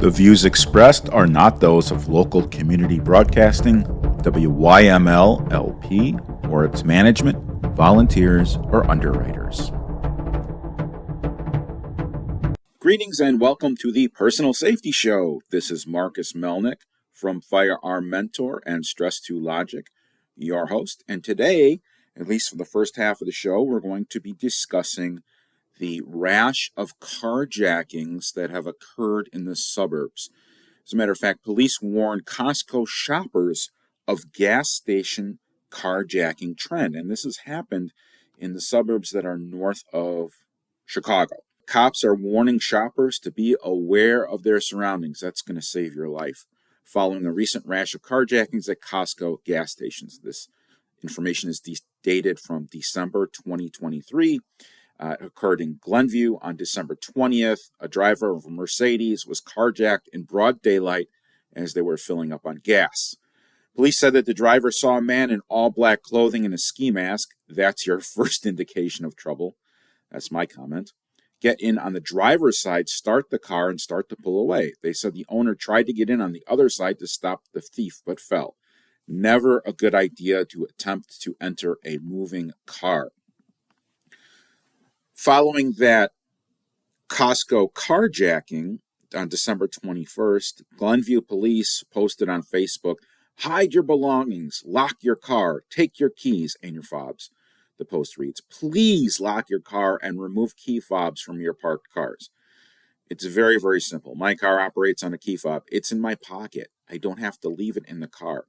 The views expressed are not those of local community broadcasting, WYML LP, or its management, volunteers, or underwriters. Greetings and welcome to the Personal Safety Show. This is Marcus Melnick from Firearm Mentor and Stress 2 Logic, your host. And today, at least for the first half of the show, we're going to be discussing the rash of carjackings that have occurred in the suburbs. As a matter of fact, police warned Costco shoppers of gas station carjacking trend, and this has happened in the suburbs that are north of Chicago. Cops are warning shoppers to be aware of their surroundings. That's going to save your life. Following a recent rash of carjackings at Costco gas stations. This information is dated from December 2023. Occurred in Glenview on December 20th. A driver of a Mercedes was carjacked in broad daylight as they were filling up on gas. Police said that the driver saw a man in all black clothing and a ski mask. That's your first indication of trouble. That's my comment. Get in on the driver's side, start the car, and start to pull away. They said the owner tried to get in on the other side to stop the thief, but fell. Never a good idea to attempt to enter a moving car. Following that Costco carjacking on December 21st, Glenview police posted on Facebook, "Hide your belongings, lock your car, take your keys and your fobs." The post reads, "Please lock your car and remove key fobs from your parked cars." It's very, very simple. My car operates on a key fob. It's in my pocket. I don't have to leave it in the car.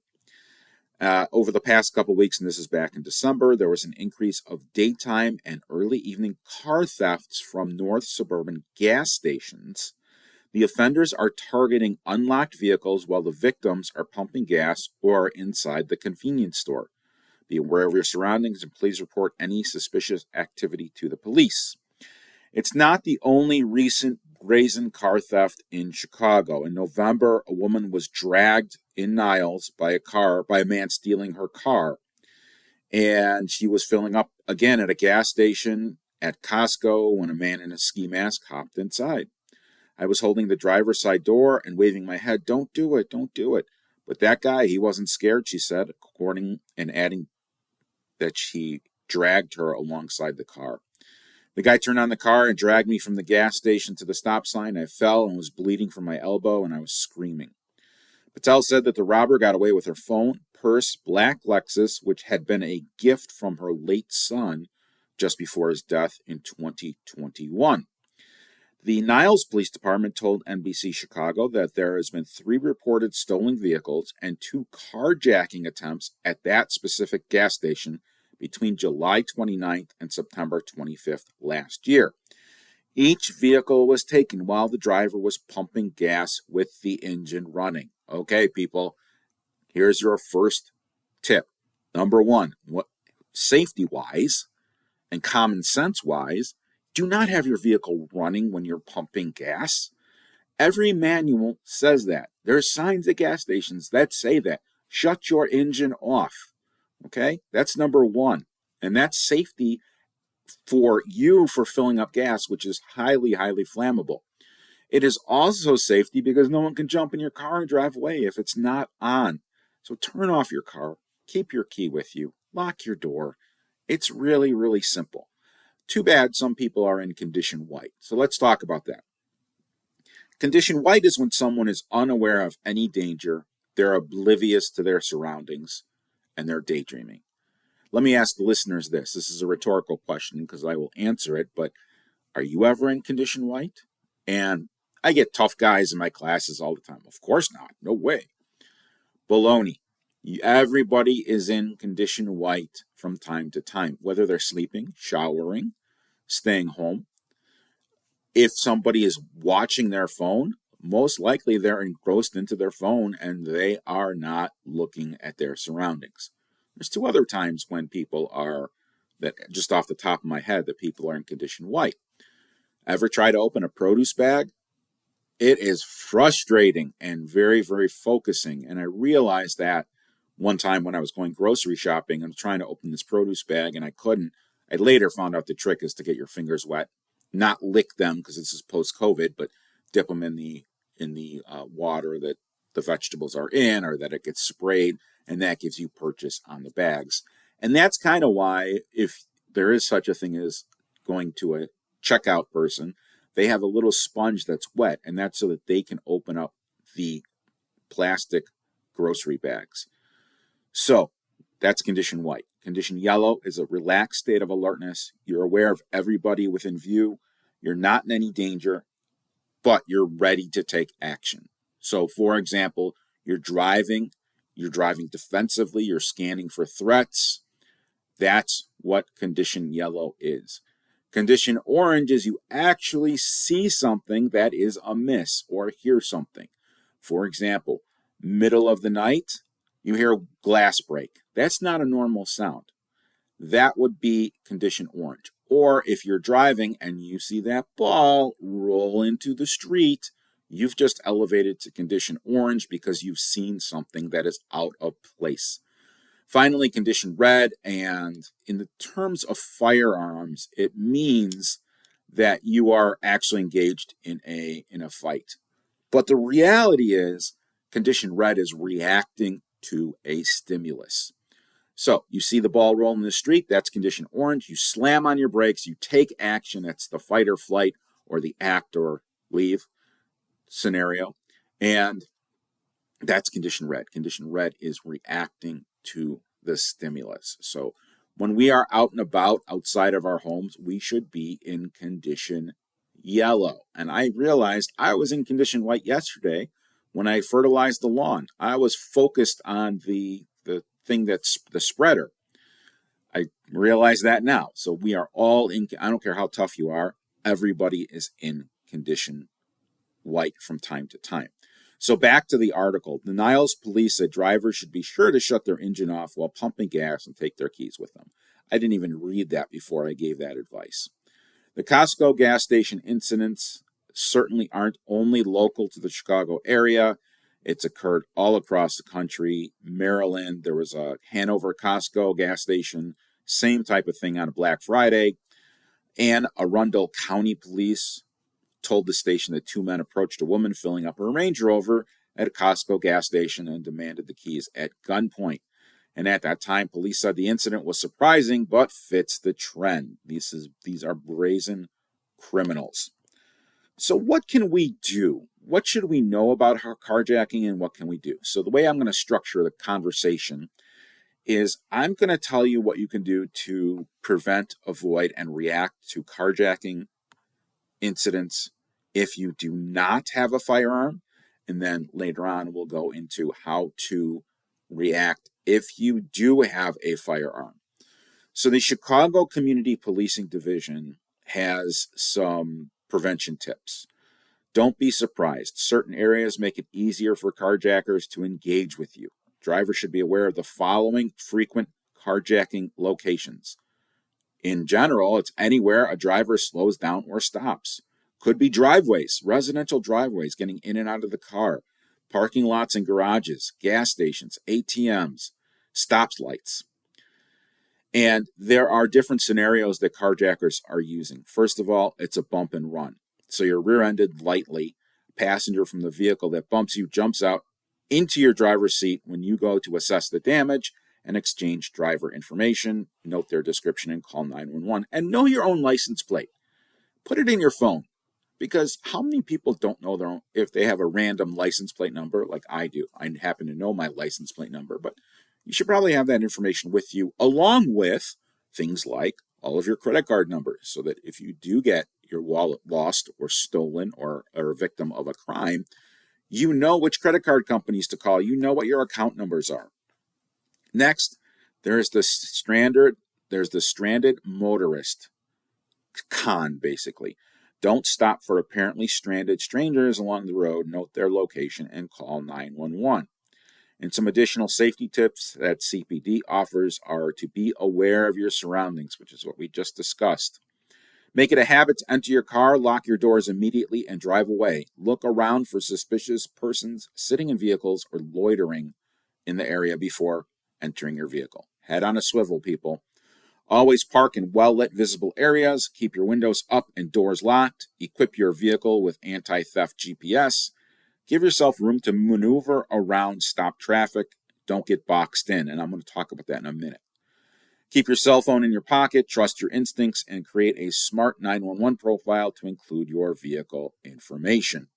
Over the past couple weeks, and this is back in December, there was an increase of daytime and early evening car thefts from North Suburban gas stations. The offenders are targeting unlocked vehicles while the victims are pumping gas or inside the convenience store. Be aware of your surroundings and please report any suspicious activity to the police. It's not the only recent brazen car theft in Chicago. In November, a woman was dragged in Niles by a man stealing her car. And she was filling up again at a gas station at Costco when a man in a ski mask hopped inside. I was holding the driver's side door and waving my head, "Don't do it, don't do it." But that guy, he wasn't scared, she said, according and adding that she dragged her alongside the car. The guy turned on the car and dragged me from the gas station to the stop sign. I fell and was bleeding from my elbow, and I was screaming. Patel said that the robber got away with her phone, purse, black Lexus, which had been a gift from her late son just before his death in 2021. The Niles Police Department told NBC Chicago that there has been 3 reported stolen vehicles and 2 carjacking attempts at that specific gas station between July 29th and September 25th last year. Each vehicle was taken while the driver was pumping gas with the engine running. Okay, people, here's your first tip. Number 1, safety-wise and common sense-wise, do not have your vehicle running when you're pumping gas. Every manual says that. There are signs at gas stations that say that. Shut your engine off. Okay, that's number 1. And that's safety for you for filling up gas, which is highly, highly flammable. It is also safety because no one can jump in your car and drive away if it's not on. So turn off your car, keep your key with you, lock your door. It's really, really simple. Too bad some people are in condition white. So let's talk about that. Condition white is when someone is unaware of any danger, they're oblivious to their surroundings, and they're daydreaming. Let me ask the listeners this. This is a rhetorical question because I will answer it, but are you ever in condition white? And I get tough guys in my classes all the time. Of course not. No way. Baloney. Everybody is in condition white from time to time, whether they're sleeping, showering, staying home. If somebody is watching their phone, most likely they're engrossed into their phone and they are not looking at their surroundings. There's 2 other times when people are, that just off the top of my head, that people are in condition white. Ever try to open a produce bag? It is frustrating and very, very focusing. And I realized that one time when I was going grocery shopping and trying to open this produce bag and I couldn't. I later found out the trick is to get your fingers wet, not lick them because this is post-COVID, but dip them in the water that the vegetables are in, or that it gets sprayed, and that gives you purchase on the bags. And that's kind of why, if there is such a thing as going to a checkout person, they have a little sponge that's wet, and that's so that they can open up the plastic grocery bags. So that's condition white. Condition yellow is a relaxed state of alertness. You're aware of everybody within view. You're not in any danger, but you're ready to take action. So, for example, you're driving defensively, you're scanning for threats. That's what condition yellow is. Condition orange is you actually see something that is amiss or hear something. For example, middle of the night, you hear a glass break. That's not a normal sound. That would be condition orange. Or if you're driving and you see that ball roll into the street, you've just elevated to condition orange because you've seen something that is out of place. Finally, condition red, and in the terms of firearms, it means that you are actually engaged in a fight. But the reality is, condition red is reacting to a stimulus. So you see the ball roll in the street, that's condition orange. You slam on your brakes, you take action. That's the fight or flight, or the act or leave scenario. And that's condition red. Condition red is reacting to the stimulus. So when we are out and about outside of our homes, we should be in condition yellow. And I realized I was in condition white yesterday when I fertilized the lawn. I was focused on the thing that's the spreader. I realize that now. So we are all in, I don't care how tough you are, everybody is in condition white from time to time. So back to the article. The Niles police said drivers should be sure to shut their engine off while pumping gas and take their keys with them. I didn't even read that before I gave that advice. The Costco gas station incidents certainly aren't only local to the Chicago area. It's occurred all across the country. Maryland, there was a Hanover Costco gas station, same type of thing on a Black Friday. And Arundel County police told the station that two men approached a woman filling up her Range Rover at a Costco gas station and demanded the keys at gunpoint. And at that time, police said the incident was surprising, but fits the trend. These are brazen criminals. So what can we do? What should we know about carjacking, and what can we do? So the way I'm going to structure the conversation is I'm going to tell you what you can do to prevent, avoid, and react to carjacking incidents if you do not have a firearm. And then later on, we'll go into how to react if you do have a firearm. So the Chicago Community Policing Division has some prevention tips. Don't be surprised. Certain areas make it easier for carjackers to engage with you. Drivers should be aware of the following frequent carjacking locations. In general, it's anywhere a driver slows down or stops. Could be driveways, residential driveways, getting in and out of the car, parking lots and garages, gas stations, ATMs, stoplights. And there are different scenarios that carjackers are using. First of all, it's a bump and run. So you're rear-ended lightly. A passenger from the vehicle that bumps you jumps out into your driver's seat when you go to assess the damage and exchange driver information, note their description, and call 911. And know your own license plate. Put it in your phone, because how many people don't know their own, if they have a random license plate number like I do? I happen to know my license plate number, but you should probably have that information with you, along with things like all of your credit card numbers, so that if you do get your wallet lost or stolen or are a victim of a crime, you know which credit card companies to call. You know what your account numbers are. Next, there's the stranded motorist con, basically. Don't stop for apparently stranded strangers along the road, note their location, and call 911. And some additional safety tips that CPD offers are to be aware of your surroundings, which is what we just discussed. Make it a habit to enter your car, lock your doors immediately, and drive away. Look around for suspicious persons sitting in vehicles or loitering in the area before entering your vehicle. Head on a swivel, people. Always park in well-lit, visible areas. Keep your windows up and doors locked. Equip your vehicle with anti-theft GPS. Give yourself room to maneuver around, stop traffic, don't get boxed in, and I'm going to talk about that in a minute. Keep your cell phone in your pocket, trust your instincts, and create a smart 911 profile to include your vehicle information.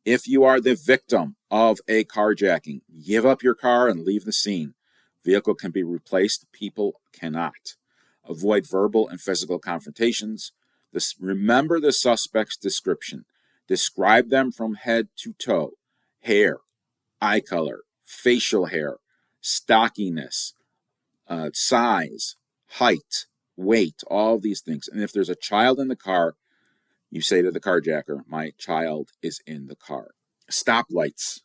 If you are the victim of a carjacking, give up your car and leave the scene. Vehicle can be replaced, people cannot. Avoid verbal and physical confrontations. Remember the suspect's description. Describe them from head to toe. Hair, eye color, facial hair, stockiness, size, height, weight, all of these things. And if there's a child in the car, you say to the carjacker, my child is in the car. Stoplights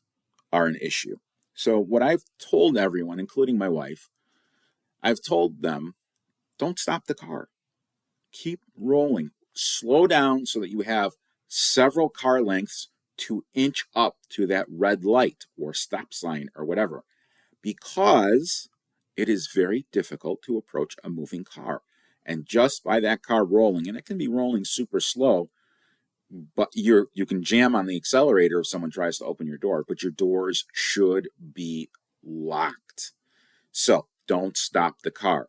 are an issue. So what I've told everyone, including my wife, I've told them, don't stop the car. Keep rolling. Slow down so that you have several car lengths to inch up to that red light or stop sign or whatever, because it is very difficult to approach a moving car. And just by that car rolling, and it can be rolling super slow, but you can jam on the accelerator if someone tries to open your door, but your doors should be locked. So don't stop the car.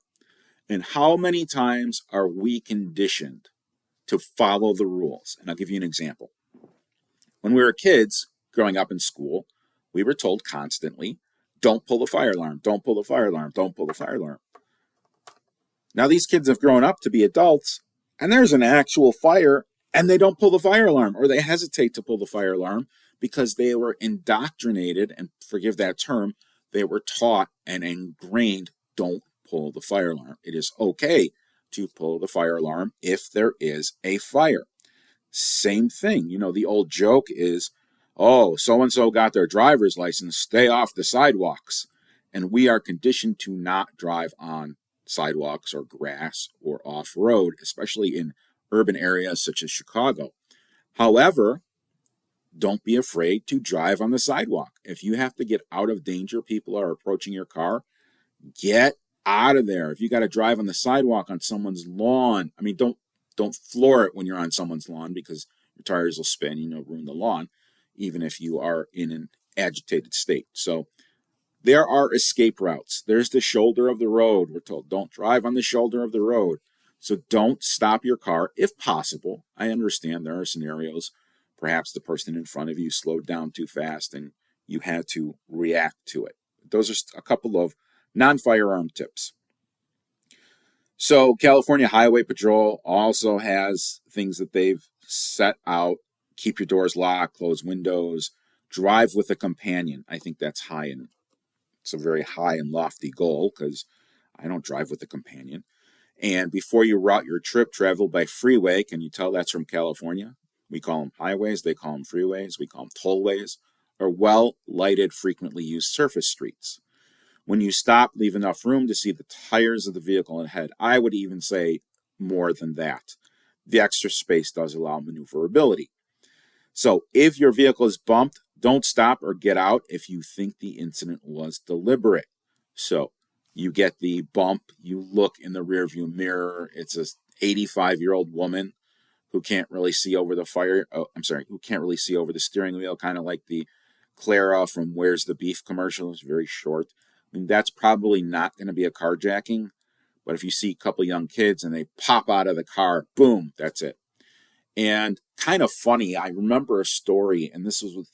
And how many times are we conditioned to follow the rules? And I'll give you an example. When we were kids, growing up in school, we were told constantly, don't pull the fire alarm, don't pull the fire alarm, don't pull the fire alarm. Now these kids have grown up to be adults, and there's an actual fire, and they don't pull the fire alarm, or they hesitate to pull the fire alarm because they were indoctrinated, and forgive that term, they were taught and ingrained, don't pull the fire alarm. It is okay to pull the fire alarm if there is a fire. Same thing. You know, the old joke is, oh, so-and-so got their driver's license, stay off the sidewalks. And we are conditioned to not drive on sidewalks or grass or off-road, especially in urban areas such as Chicago. However, don't be afraid to drive on the sidewalk. If you have to get out of danger, people are approaching your car, get out of there. If you got to drive on the sidewalk on someone's lawn, I mean, don't floor it when you're on someone's lawn because your tires will spin, ruin the lawn, even if you are in an agitated state. So there are escape routes. There's the shoulder of the road. We're told don't drive on the shoulder of the road. So don't stop your car if possible. I understand there are scenarios. Perhaps the person in front of you slowed down too fast and you had to react to it. Those are a couple of non-firearm tips. So California Highway Patrol also has things that they've set out. Keep your doors locked, close windows, drive with a companion. I think that's high, and it's a very high and lofty goal because I don't drive with a companion. And before you route your trip, travel by freeway. Can you tell that's from California? We call them highways. They call them freeways. We call them tollways, or well-lighted, frequently used surface streets. When you stop, leave enough room to see the tires of the vehicle ahead. I would even say more than that. The extra space does allow maneuverability. So if your vehicle is bumped, don't stop or get out if you think the incident was deliberate. So you get the bump, you look in the rearview mirror, it's an 85-year-old woman who can't really see over who can't really see over the steering wheel, kind of like the Clara from Where's the Beef commercial. It's very short. I mean, that's probably not going to be a carjacking, but if you see a couple young kids and they pop out of the car, boom, that's it. And kind of funny, I remember a story, and this was with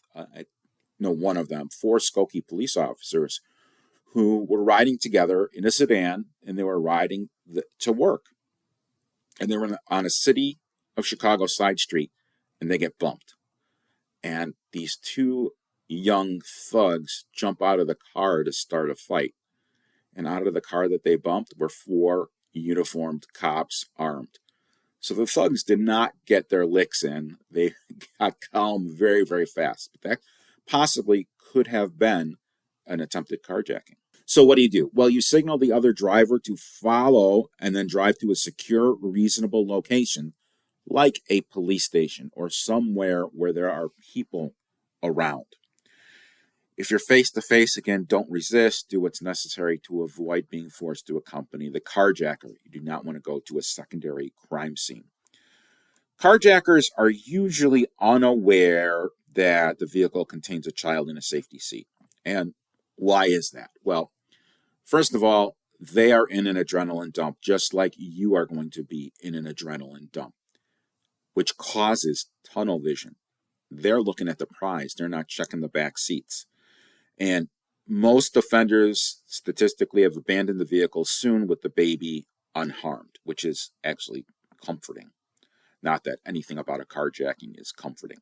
one of them, 4 Skokie police officers who were riding together in a sedan, and they were riding to work. And they were on a city of Chicago side street, and they get bumped. And these 2 young thugs jump out of the car to start a fight. And out of the car that they bumped were 4 uniformed cops armed. So the thugs did not get their licks in. They got calm very, very fast. But that possibly could have been an attempted carjacking. So what do? Well, you signal the other driver to follow and then drive to a secure, reasonable location, like a police station or somewhere where there are people around. If you're face-to-face, again, don't resist. Do what's necessary to avoid being forced to accompany the carjacker. You do not want to go to a secondary crime scene. Carjackers are usually unaware that the vehicle contains a child in a safety seat. And why is that? Well, first of all, they are in an adrenaline dump, just like you are going to be in an adrenaline dump, which causes tunnel vision. They're looking at the prize. They're not checking the back seats. And most offenders statistically have abandoned the vehicle soon with the baby unharmed, which is actually comforting. Not that anything about a carjacking is comforting.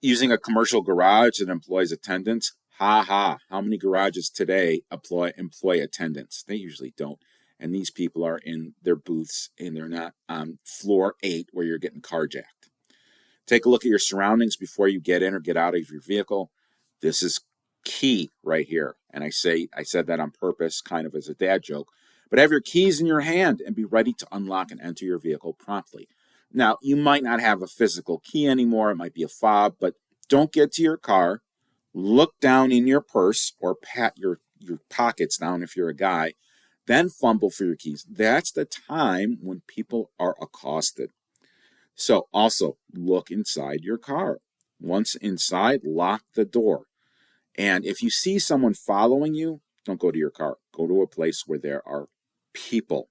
Using a commercial garage that employs attendants, how many garages today employ attendants? They usually don't. And these people are in their booths and they're not on floor 8 where you're getting carjacked. Take a look at your surroundings before you get in or get out of your vehicle. This is key right here. And I said that on purpose, kind of as a dad joke. But have your keys in your hand and be ready to unlock and enter your vehicle promptly. Now, you might not have a physical key anymore. It might be a fob, but don't get to your car. Look down in your purse or pat your pockets down if you're a guy. Then fumble for your keys. That's the time when people are accosted. So also look inside your car. Once inside, lock the door. And if you see someone following you, don't go to your car. Go to a place where there are people.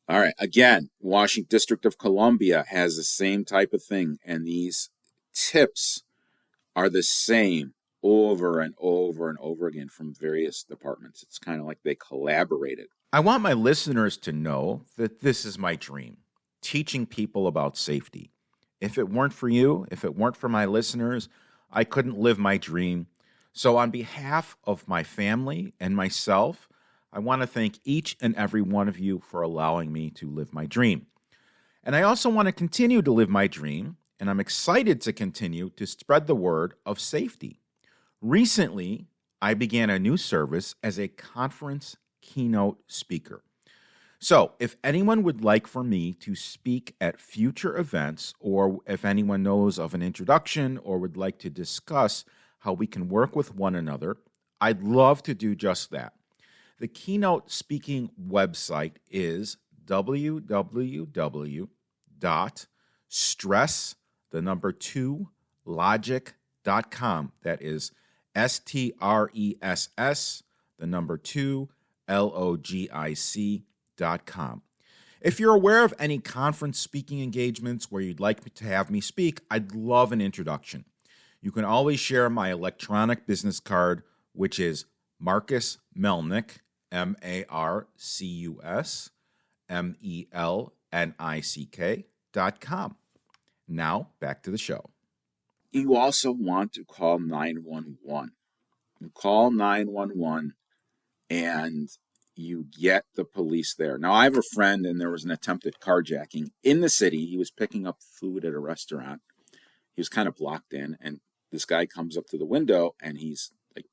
All right, again, Washington District of Columbia has the same type of thing, and these tips are the same over and over and over again from various departments. It's kind of like they collaborated. I want my listeners to know that this is my dream, teaching people about safety. If it weren't for you, if it weren't for my listeners, I couldn't live my dream. So on behalf of my family and myself, I want to thank each and every one of you for allowing me to live my dream. And I also want to continue to live my dream, and I'm excited to continue to spread the word of safety. Recently, I began a new service as a conference keynote speaker. So if anyone would like for me to speak at future events, or if anyone knows of an introduction or would like to discuss how we can work with one another, I'd love to do just that. The keynote speaking website is www.stress2logic.com. That is STRESS, 2LOGIC.com. If you're aware of any conference speaking engagements where you'd like to have me speak, I'd love an introduction. You can always share my electronic business card, which is Marcus Melnick, MarcusMelnick.com. Now, back to the show. You also want to call 911. You call 911 and you get the police there. Now, I have a friend, and there was an attempted carjacking in the city. He was picking up food at a restaurant. He was kind of blocked in, and this guy comes up to the window, and he's like,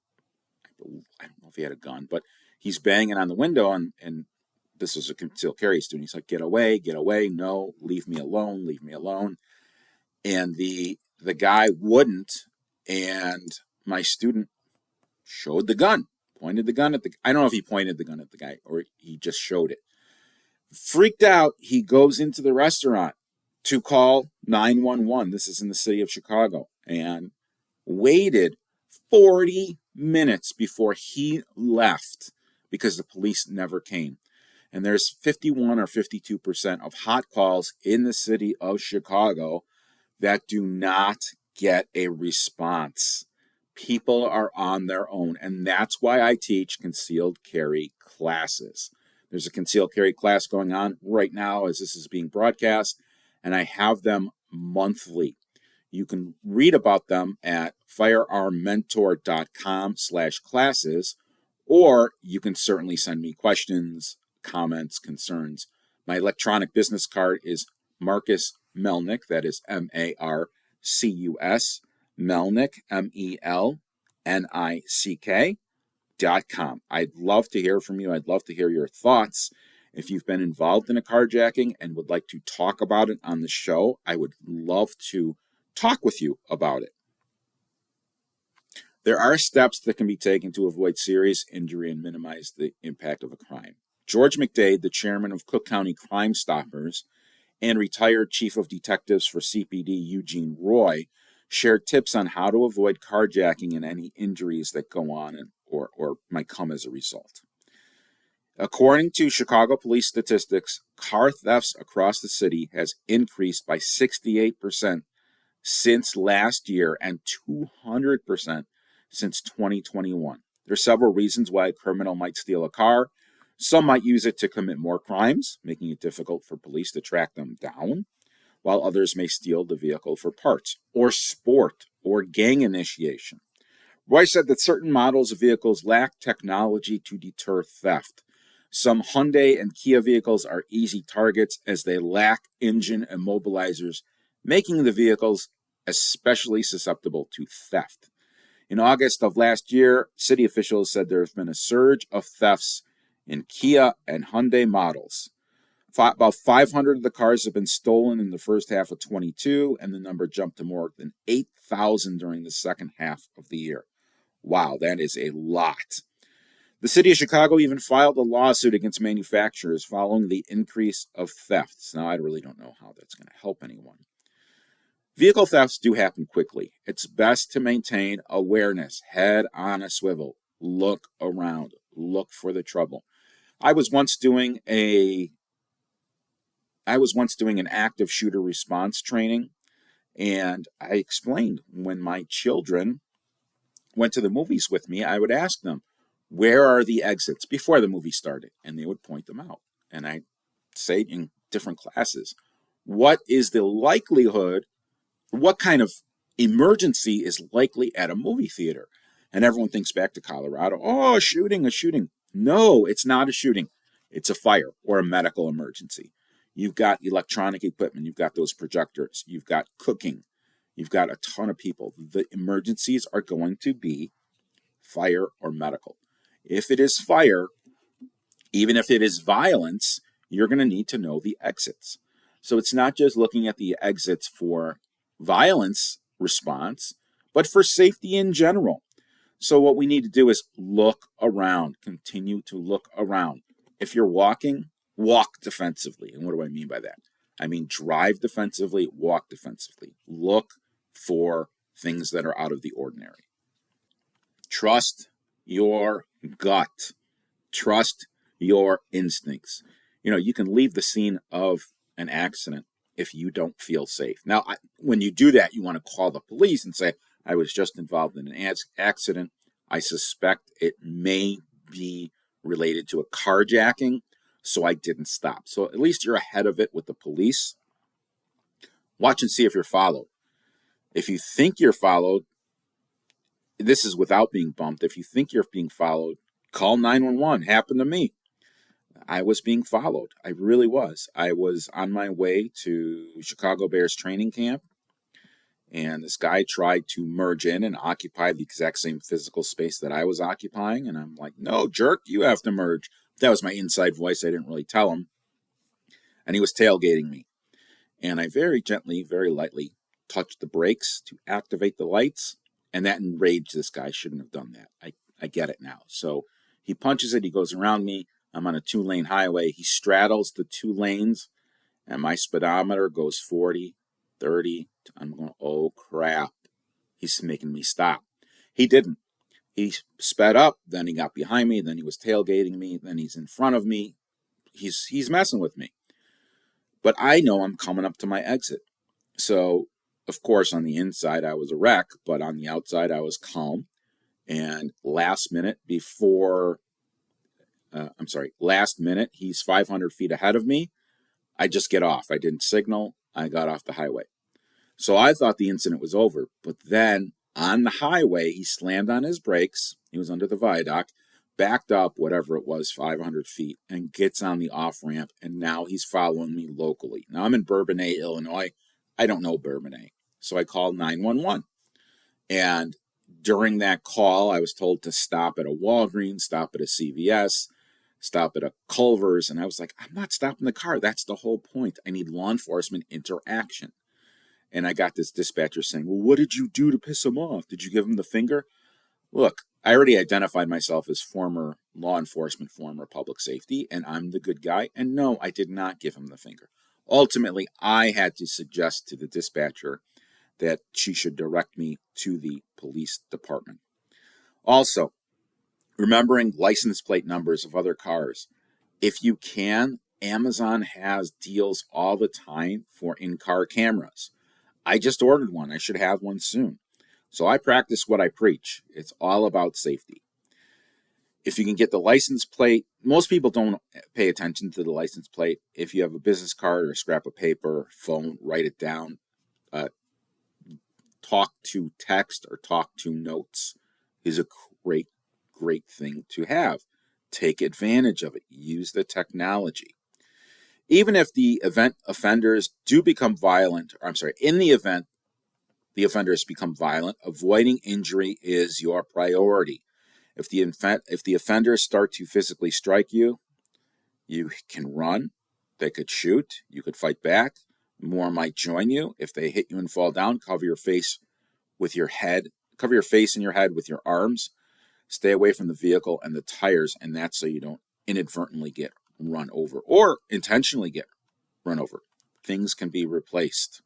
I don't know if he had a gun, but he's banging on the window, and this was a concealed carry student. He's like, get away, no, leave me alone. And the guy wouldn't, and my student showed the gun, pointed the gun at the, I don't know if he pointed the gun at the guy or he just showed it. Freaked out, he goes into the restaurant to call 911. This is in the city of Chicago, and waited 40 minutes before he left because the police never came. And there's 51 or 52% of hot calls in the city of Chicago that do not get a response. People are on their own, and that's why I teach concealed carry classes. There's a concealed carry class going on right now as this is being broadcast, and I have them monthly. You can read about them at firearmmentor.com/classes, or you can certainly send me questions, comments, concerns. My electronic business card is Marcus Melnick, that is MARCUS, Melnick, MELNICK.com. I'd love to hear from you. I'd love to hear your thoughts. If you've been involved in a carjacking and would like to talk about it on the show, I would love to talk with you about it. There are steps that can be taken to avoid serious injury and minimize the impact of a crime. George McDade, the chairman of Cook County Crime Stoppers, And retired Chief of Detectives for CPD Eugene Roy shared tips on how to avoid carjacking and any injuries that go on or might come as a result. According to Chicago police statistics, car thefts across the city has increased by 68% since last year and 200% since 2021. There are several reasons why a criminal might steal a car. Some might use it to commit more crimes, making it difficult for police to track them down, while others may steal the vehicle for parts, or sport, or gang initiation. Roy said that certain models of vehicles lack technology to deter theft. Some Hyundai and Kia vehicles are easy targets as they lack engine immobilizers, making the vehicles especially susceptible to theft. In August of last year, city officials said there has been a surge of thefts in Kia and Hyundai models. About 500 of the cars have been stolen in the first half of 22, and the number jumped to more than 8,000 during the second half of the year. Wow, that is a lot. The city of Chicago even filed a lawsuit against manufacturers following the increase of thefts. Now, I really don't know how that's going to help anyone. Vehicle thefts do happen quickly. It's best to maintain awareness, head on a swivel, look around, look for the trouble. I was once doing an active shooter response training, and I explained when my children went to the movies with me, I would ask them, where are the exits before the movie started? And they would point them out. And I say in different classes, what is the likelihood, what kind of emergency is likely at a movie theater? And everyone thinks back to Colorado. Oh, a shooting. No, it's not a shooting. It's a fire or a medical emergency. You've got electronic equipment. You've got those projectors. You've got cooking. You've got a ton of people. The emergencies are going to be fire or medical. If it is fire, even if it is violence, you're going to need to know the exits. So it's not just looking at the exits for violence response, but for safety in general. So what we need to do is look around, continue to look around. If you're walking, walk defensively. And what do I mean by that? I mean drive defensively, walk defensively. Look for things that are out of the ordinary. Trust your gut. Trust your instincts. You can leave the scene of an accident if you don't feel safe. Now, when you do that, you want to call the police and say, I was just involved in an accident. I suspect it may be related to a carjacking, so I didn't stop. So at least you're ahead of it with the police. Watch and see if you're followed. If you think you're followed, this is without being bumped. If you think you're being followed, call 911. Happened to me. I was being followed. I really was. I was on my way to Chicago Bears training camp, and this guy tried to merge in and occupy the exact same physical space that I was occupying. And I'm like, no, jerk, you have to merge. That was my inside voice. I didn't really tell him. And he was tailgating me. And I very gently, very lightly touched the brakes to activate the lights. And that enraged this guy. I shouldn't have done that. I get it now. So he punches it. He goes around me. I'm on a 2-lane highway. He straddles the 2 lanes, and my speedometer goes 40, 30. I'm going, oh, crap. He's making me stop. He didn't. He sped up. Then he got behind me. Then he was tailgating me. Then he's in front of me. He's messing with me. But I know I'm coming up to my exit. So, of course, on the inside, I was a wreck, but on the outside, I was calm. And last minute, he's 500 feet ahead of me. I just get off. I didn't signal. I got off the highway. So I thought the incident was over. But then on the highway, he slammed on his brakes. He was under the viaduct, backed up, whatever it was, 500 feet, and gets on the off-ramp. And now he's following me locally. Now I'm in Bourbonnais, Illinois. I don't know Bourbonnais. So I called 911. And during that call, I was told to stop at a Walgreens, stop at a CVS, stop at a Culver's. And I was like, I'm not stopping the car. That's the whole point. I need law enforcement interaction. And I got this dispatcher saying, well, what did you do to piss him off? Did you give him the finger? Look, I already identified myself as former law enforcement, former public safety, and I'm the good guy. And no, I did not give him the finger. Ultimately, I had to suggest to the dispatcher that she should direct me to the police department. Also, remembering license plate numbers of other cars. If you can, Amazon has deals all the time for in-car cameras. I just ordered one. I should have one soon. So I practice what I preach. It's all about safety. If you can get the license plate, most people don't pay attention to the license plate. If you have a business card or a scrap of paper, phone, write it down. Talk to text or talk to notes is a great thing to have. Take advantage of it. Use the technology. Even if the event offenders do become violent, in the event the offenders become violent, avoiding injury is your priority. If the offenders start to physically strike you, you can run. They could shoot. You could fight back. More might join you. If they hit you and fall down, cover your face with your head. Cover your face and your head with your arms. Stay away from the vehicle and the tires, and that's so you don't inadvertently get run over or intentionally get run over. Things can be replaced.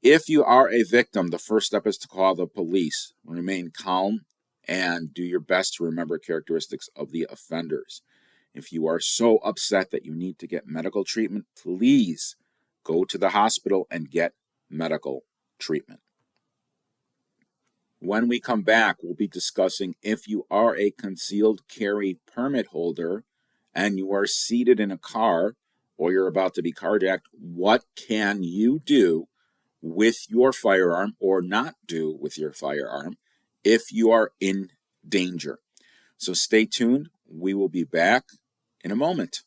If you are a victim, the first step is to call the police. Remain calm and do your best to remember characteristics of the offenders. If you are so upset that you need to get medical treatment, please go to the hospital and get medical treatment. When we come back, we'll be discussing if you are a concealed carry permit holder and you are seated in a car or you're about to be carjacked, what can you do with your firearm or not do with your firearm if you are in danger? So stay tuned. We will be back in a moment.